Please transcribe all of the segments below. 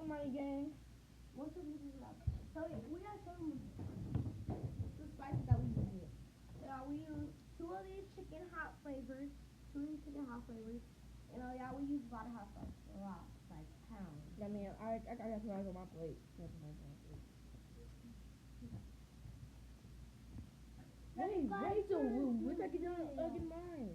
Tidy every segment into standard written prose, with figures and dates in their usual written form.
up, money gang? What's up with this up? So yeah, we got some the spices that we use here. Yeah, we use two of these chicken hot flavors, and yeah, we use a lot of hot sauce, a lot, like pounds. I mean, I got some on my plate. Hey, Rachel, wish I could do get mine.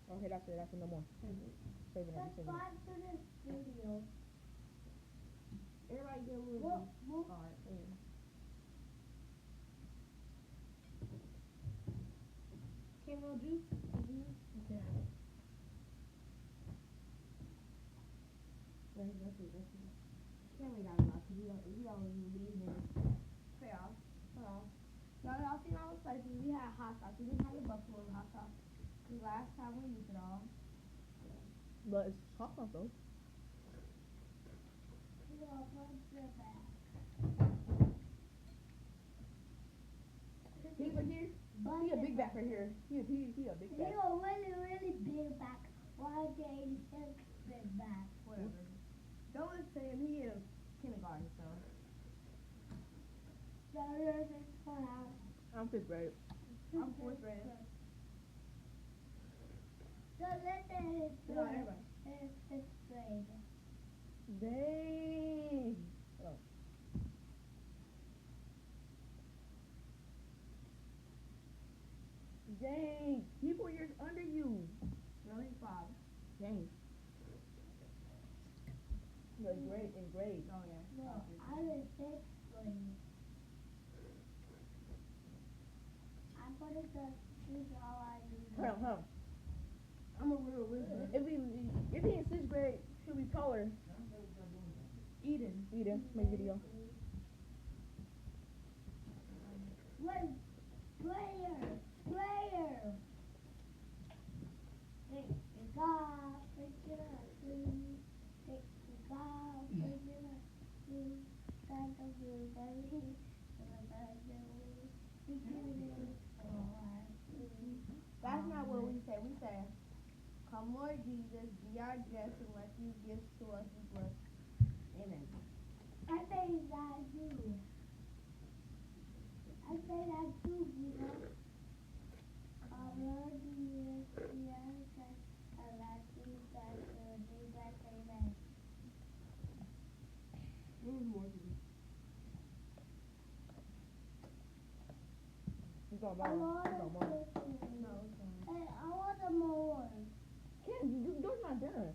Okay, that's it. That's it. No more. Save it. Subscribe to this video. Everybody get a little juice. Alright, yeah. Camel juice? Okay. That's it. Can't really got a lot because we don't leave here. Pay off. Y'all seen all the spices. We had hot sauce. We didn't have the buffalo hot sauce. Because last time we used it all. But it's hot sauce though. He right here. He a big back right here. He a big back. He a really big back. Why they just big back? Whatever. Don't listen to him. He is kindergarten, so. I'm fifth grade. I'm fourth grade. So listen is everybody. fifth grade. Dang. Oh. Dang. He 4 years under you. No, he's 5. Dang. You're great in grade. Oh, yeah. No, I'm in sixth grade. I'm gonna choose all I use. Huh. I'm a real wizard. If he in sixth grade, he'll be taller. Eden. Make video. Wait, player. Take the golf, take it up, take the golf, take it up, got the blue, baby, That's not what we say. We say, come Lord Jesus, be our guest and let these gifts to us be blessed. Amen. I say that too. I say that too, Gina. Lord Jesus, be our guest and let these gifts be blessed. Amen. There's more to this. It's all I about want it's all about. No, it's not. Hey, I want some more. Ken, yours not done.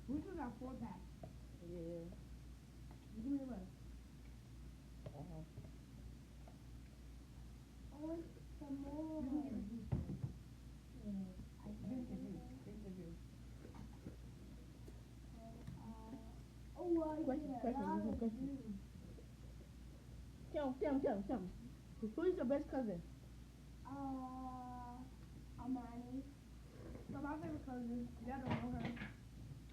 We still got 4 packs. Yeah. Give me the rest. I want some more. You can get a juice. Yeah, I Drink the can. juice. Drink the juice. Oh, I Question, get a question, lot you of have a question. juice. Tell me. Who is your best cousin? Amani. So my favorite cousin, y'all don't know her.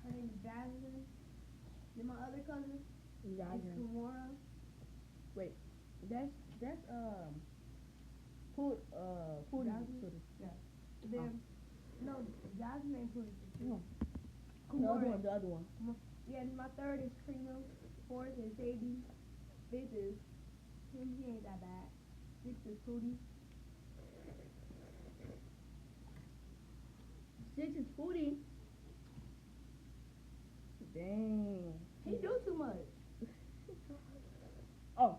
Her name is Jasmine. Then my other cousin is Kimora. Wait, that's food Jasmine? Yeah. Then no, Jasmine and Pootie. No. Kimora. The other one. Yeah, and my third is Primo. Fourth is Sadie. Fifth is him. He ain't that bad. Sixth is Pootie. 6 is Foodie. Dang. He do too much. Oh.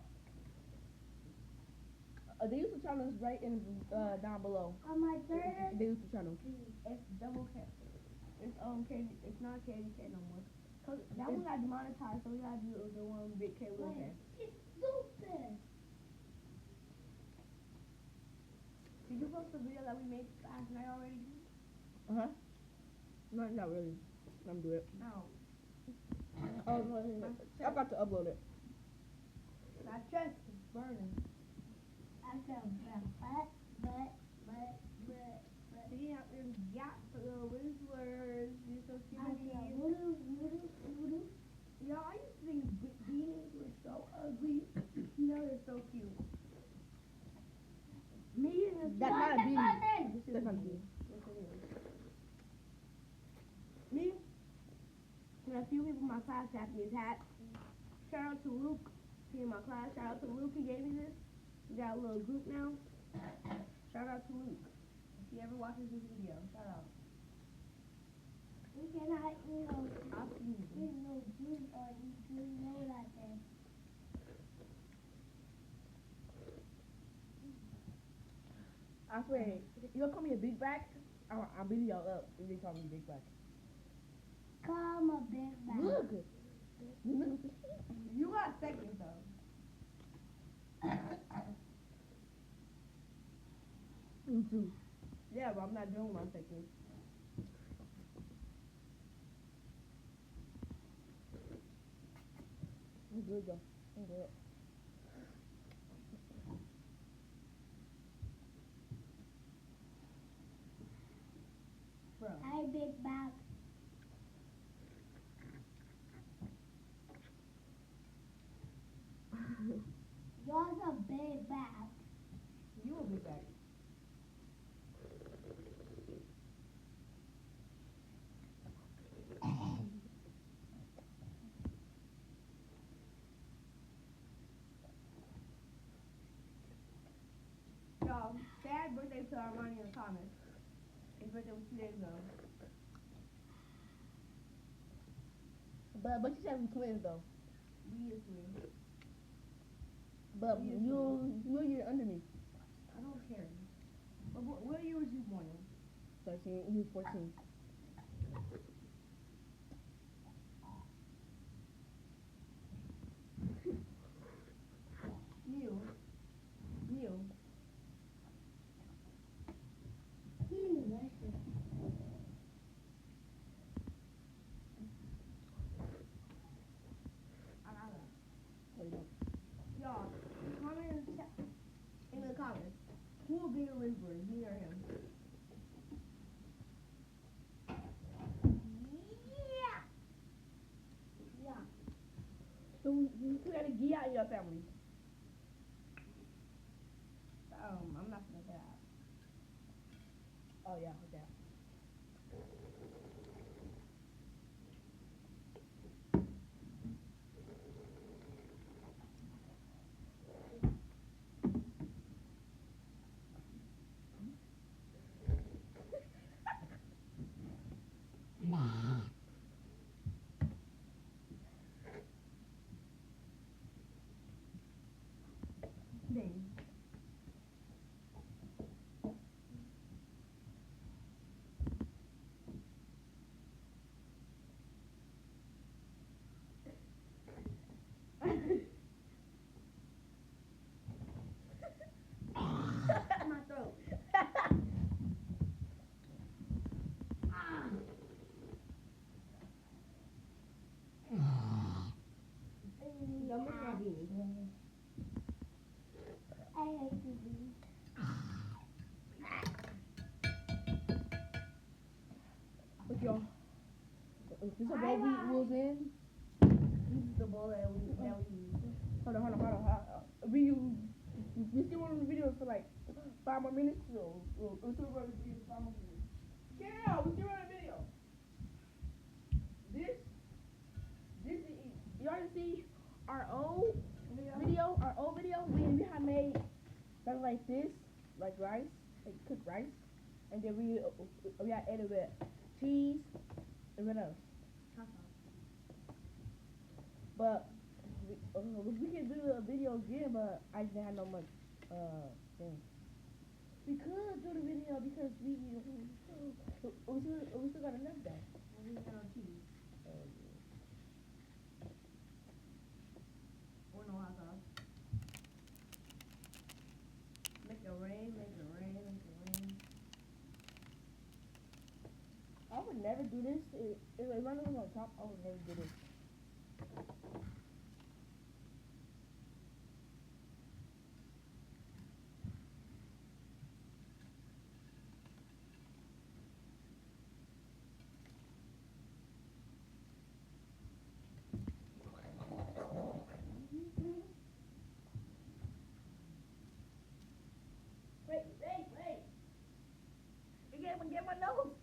The YouTube channel is right in down below. On my third. The YouTube channel. It's double K. It's Candy. It's not Candy K no more. Cause that one got demonetized, so we gotta do the one Big K Little K. It's stupid. Did you post the video that we made last night already? Not really. I'm doing it. No. Oh, no, I'm about to upload it. My chest is burning. I feel but. See, there's gaps for the whistlers. You're so cute. I feel voodoo. Y'all, I used to think beanies were so ugly. Now they're so cute. Me and That's not a beanie. This my class got me his hat. Shout out to Luke. He in my class. Shout out to Luke. He gave me this. We got a little group now. Shout out to Luke. If he ever watches this video, shout out. We cannot I'll see you. eat no juice or eat juice, no nothing. I swear, you gonna call me a big back? I'll beat y'all up if they call me big back. Come a big bag. Look! You got second though. Me too. Yeah, but I'm not doing my second. I'm good though. I'm good. Bro. Hi, big bag. Yours a big bag. You will be back. Y'all, sad birthday to Armani and Thomas. His birthday was 2 days ago. But you said we twins though. We is twins. But We is you're a year under me. I don't care. What year was you born in? 13, you 14. Neil. Neil. Listen. I got that. What do you know? Y'all, comment in the comments. Who will be a whisperer, me or him? Yeah. Yeah. So you got a Gia in your family. I'm not gonna say that. Oh yeah, okay. Dang. My throat. Don't look at my beanie. I hate to be. Look y'all. This is a bowl we was in. This is the bowl that we use. Hold on. We still want the video for like 5 more minutes, so we'll still run the video for 5 more minutes. Yeah, we still run the video. This you already see our old video. We had made something like this, like rice, like cooked rice, and then we had added with cheese and what else? But we can do a video again, but I didn't have no much thing. We could do the video because we still got enough though. We got no cheese. Or no hot sauce. Make it rain, make it rain, make it rain. I would never do this. If I was on top, I would never do this. Wait. You can't even get my nose.